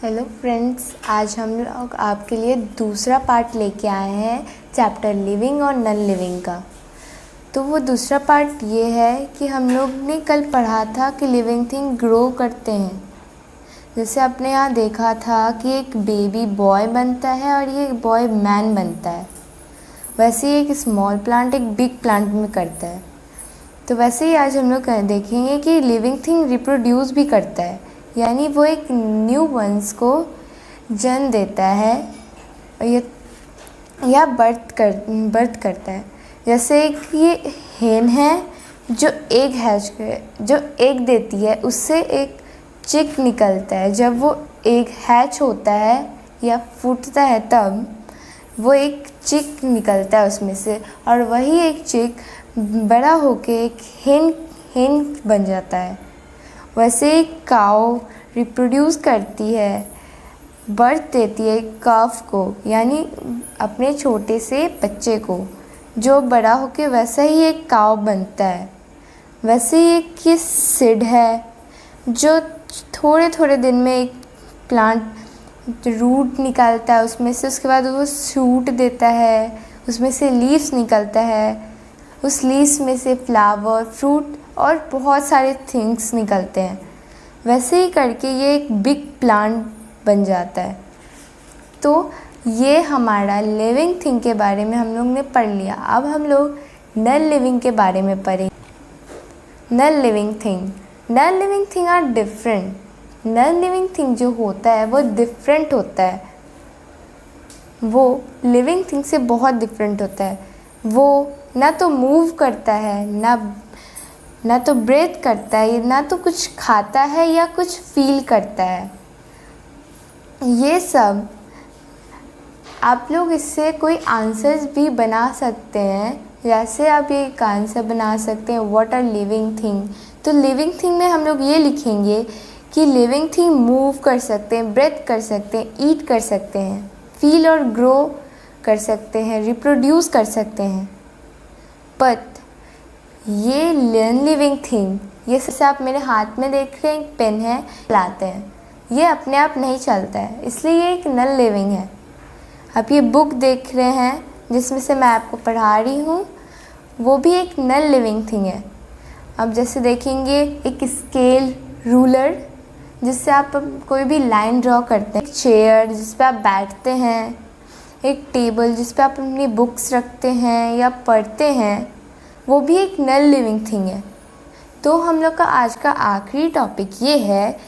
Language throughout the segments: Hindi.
हेलो फ्रेंड्स, आज हम लोग आपके लिए दूसरा पार्ट लेके आए हैं चैप्टर लिविंग और नॉन लिविंग का। तो वो दूसरा पार्ट ये है कि हम लोग ने कल पढ़ा था कि लिविंग थिंग ग्रो करते हैं। जैसे आपने यहाँ देखा था कि एक बेबी बॉय बनता है और ये बॉय मैन बनता है, वैसे ही एक स्मॉल प्लांट एक बिग प्लांट में करता है। तो वैसे ही आज हम लोग देखेंगे कि लिविंग थिंग रिप्रोड्यूस भी करता है, यानी वो एक न्यू वंस को जन्म देता है या बर्थ करता है। जैसे एक ये हेन है जो एग देती है, उससे एक चिक निकलता है। जब वो एग हैच होता है या फूटता है तब वो एक चिक निकलता है उसमें से, और वही एक चिक बड़ा होके एक हेन बन जाता है। वैसे एक काऊ रिप्रोड्यूस करती है, बर्थ देती है काफ को, यानी अपने छोटे से बच्चे को, जो बड़ा होके वैसा ही एक काऊ बनता है। वैसे ही एक ये सीड है जो थोड़े थोड़े दिन में एक प्लांट रूट निकालता है उसमें से, उसके बाद वो शूट देता है, उसमें से लीव्स निकलता है, उस लीव्स में से फ्लावर, फ्रूट और बहुत सारे थिंग्स निकलते हैं। वैसे ही करके ये एक बिग प्लांट बन जाता है। तो ये हमारा लिविंग थिंग के बारे में हम लोग ने पढ़ लिया। अब हम लोग नॉन लिविंग के बारे में पढ़ेंगे। Non living thing are different. Non living thing जो होता है वो डिफरेंट होता है, वो लिविंग थिंग से बहुत डिफरेंट होता है। वो ना तो मूव करता है, ना तो ब्रेथ करता है, ना तो कुछ खाता है या कुछ फील करता है। ये सब आप लोग इससे कोई आंसर्स भी बना सकते हैं। जैसे आप ये एक आंसर बना सकते हैं, व्हाट आर लिविंग थिंग। तो लिविंग थिंग में हम लोग ये लिखेंगे कि लिविंग थिंग मूव कर सकते हैं, ब्रेथ कर सकते हैं, ईट कर सकते हैं, फील और ग्रो कर सकते हैं, रिप्रोड्यूस कर सकते हैं। बट ये नॉन लिविंग थिंग, ये जैसे आप मेरे हाथ में देख रहे हैं एक पेन है, चलाते हैं, ये अपने आप नहीं चलता है, इसलिए ये एक नॉन लिविंग है। आप ये बुक देख रहे हैं जिसमें से मैं आपको पढ़ा रही हूँ, वो भी एक नॉन लिविंग थिंग है। अब जैसे देखेंगे एक स्केल, रूलर, जिससे आप कोई भी लाइन ड्रॉ करते हैं, एक चेयर जिस पे आप बैठते हैं, एक टेबल जिस पे आप अपनी बुक्स रखते हैं या पढ़ते हैं, वो भी एक नॉन लिविंग थिंग है। तो हम लोग का आज का आखिरी टॉपिक ये है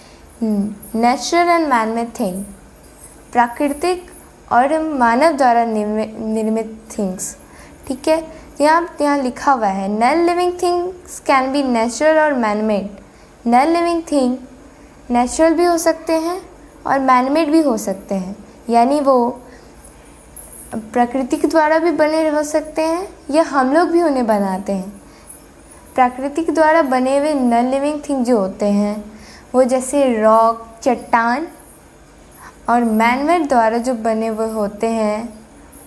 natural and man made thing, प्राकृतिक और मानव द्वारा निर्मित थिंग्स। ठीक है, यहाँ लिखा हुआ है non living things can be natural और man made. Non living thing natural भी हो सकते हैं और मैन मेड भी हो सकते हैं, यानी वो प्रकृति के द्वारा भी बने हो सकते हैं या हम लोग भी उन्हें बनाते हैं। प्राकृतिक द्वारा बने हुए नॉन लिविंग थिंग जो होते हैं वो जैसे रॉक, चट्टान, और मैन मेड द्वारा जो बने हुए होते हैं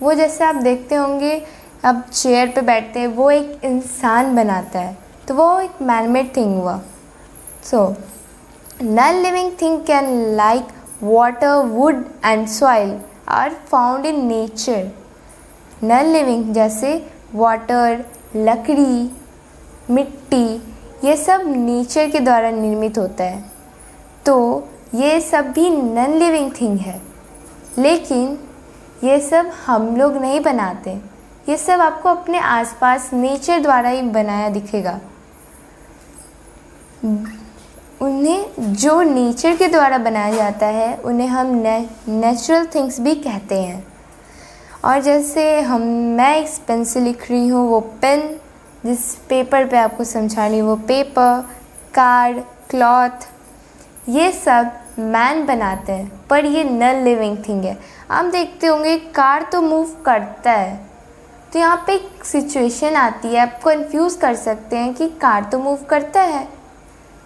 वो जैसे आप देखते होंगे, अब चेयर पे बैठते हैं, वो एक इंसान बनाता है, तो वो एक मैन मेड थिंग हुआ। So non living thing can like water, wood and soil are found in nature. Non living जैसे वाटर, लकड़ी, मिट्टी, ये सब नेचर के द्वारा निर्मित होता है। तो ये सब भी नॉन लिविंग थिंग है, लेकिन ये सब हम लोग नहीं बनाते, ये सब आपको अपने आसपास नेचर द्वारा ही बनाया दिखेगा। उन्हें जो नेचर के द्वारा बनाया जाता है उन्हें हम नेचुरल थिंग्स भी कहते हैं। और जैसे मैं एक पेन से लिख रही हूँ, वो पेन, जिस पेपर पे आपको समझा रही हूँ वो पेपर, कार्ड, क्लॉथ, ये सब मैन बनाते हैं, पर ये नॉन लिविंग थिंग है। आप देखते होंगे कार तो मूव करता है, तो यहाँ पे एक सिचुएशन आती है, आप कंफ्यूज कर सकते हैं कि कार तो मूव करता है,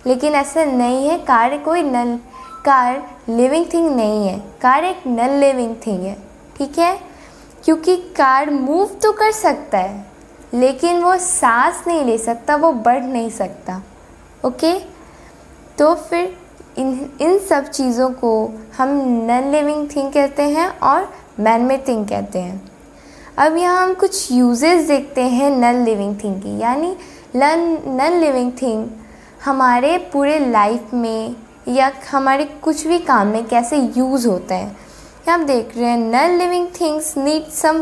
लेकिन ऐसा नहीं है। कार लिविंग थिंग नहीं है, कार एक नॉन लिविंग थिंग है। ठीक है, क्योंकि कार मूव तो कर सकता है, लेकिन वो सांस नहीं ले सकता, वो बढ़ नहीं सकता। ओके, तो फिर इन सब चीज़ों को हम नॉन लिविंग थिंग कहते हैं और मैन मेड थिंग कहते हैं। अब यहाँ हम कुछ यूजेस देखते हैं नॉन लिविंग थिंग की, यानी नॉन लिविंग थिंग हमारे पूरे लाइफ में या हमारे कुछ भी काम में कैसे यूज़ होता है। यहाँ आप देख रहे हैं non living things need some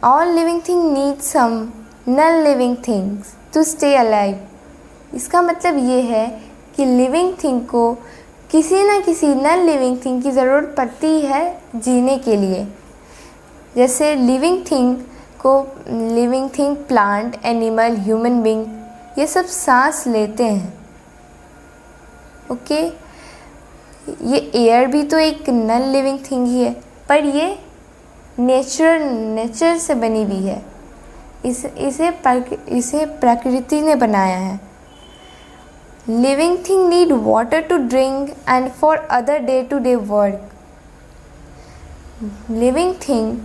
all living thing need some non living things to stay alive. इसका मतलब ये है कि लिविंग थिंग को किसी ना किसी नॉन लिविंग थिंग की ज़रूरत पड़ती है जीने के लिए। जैसे living thing plant, animal, human being, ये सब सांस लेते हैं। ओके, ये एयर भी तो एक नॉन लिविंग थिंग ही है, पर ये नेचर से बनी हुई है। इसे प्रकृति ने बनाया है। Living thing need water to drink and for other day to day work. Living thing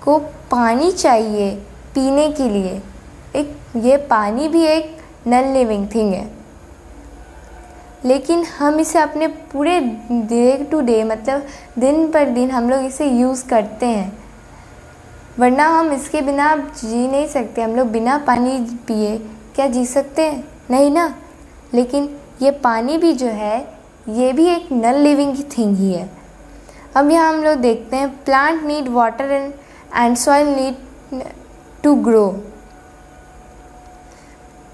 को पानी चाहिए पीने के लिए। ये पानी भी एक नॉन लिविंग थिंग है, लेकिन हम इसे अपने पूरे डे टू डे मतलब दिन पर दिन हम लोग इसे यूज़ करते हैं, वरना हम इसके बिना जी नहीं सकते। हम लोग बिना पानी पिए क्या जी सकते हैं? नहीं ना। लेकिन ये पानी भी जो है ये भी एक नॉन लिविंग थिंग ही है। अब यहाँ हम लोग देखते हैं plant need water and soil need to grow.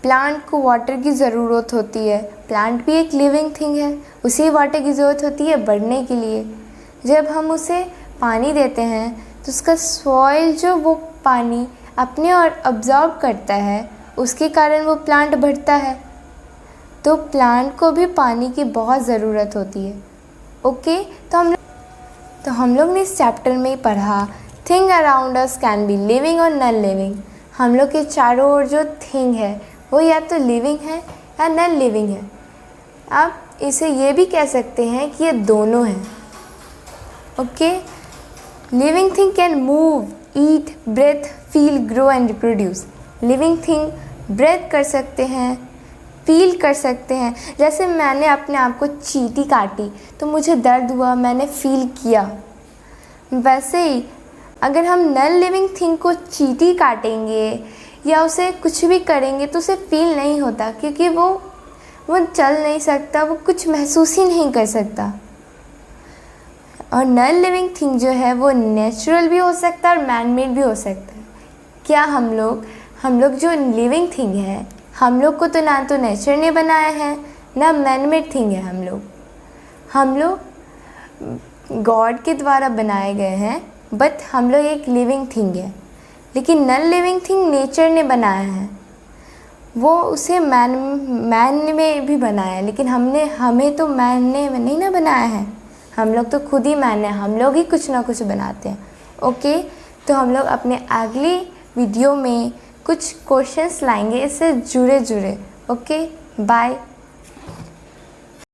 Plant को वाटर की ज़रूरत होती है, प्लांट भी एक लिविंग थिंग है, उसे वाटर की ज़रूरत होती है बढ़ने के लिए। जब हम उसे पानी देते हैं तो उसका सॉइल जो वो पानी अपने और अब्जॉर्ब करता है, उसके कारण वो प्लांट बढ़ता है। तो प्लांट को भी पानी की बहुत ज़रूरत होती है। ओके, तो हम लोग ने इस चैप्टर में पढ़ा thing around us can be living और नॉन लिविंग। हम लोग के चारों ओर जो थिंग है वो या तो लिविंग है या नॉन लिविंग है। आप इसे ये भी कह सकते हैं कि ये दोनों हैं। Okay, living thing can move, eat, breathe, feel, grow and reproduce. Living thing breathe कर सकते हैं, फील कर सकते हैं। जैसे मैंने अपने आप को चींटी काटी तो मुझे दर्द हुआ, मैंने फील किया। वैसे ही अगर हम नॉन लिविंग थिंग को चींटी काटेंगे या उसे कुछ भी करेंगे तो उसे फील नहीं होता, क्योंकि वो चल नहीं सकता, वो कुछ महसूस ही नहीं कर सकता। और नॉन लिविंग थिंग जो है वो नेचुरल भी हो सकता है और मैन मेड भी हो सकता है। क्या हम लोग जो लिविंग थिंग है, हम लोग को तो ना तो नेचर ने बनाया है ना मैन मेड थिंग है। हम लोग गॉड के द्वारा बनाए गए हैं, बट हम लोग एक लिविंग थिंग है। लेकिन नॉन लिविंग थिंग नेचर ने बनाया है, वो उसे मैन में भी बनाया है, लेकिन हमें तो मैन ने नहीं ना बनाया है। हम लोग तो खुद ही मैन है, हम लोग ही कुछ ना कुछ बनाते हैं। ओके, तो हम लोग अपने अगली वीडियो में कुछ क्वेश्चंस लाएंगे इससे जुड़े। Okay, bye.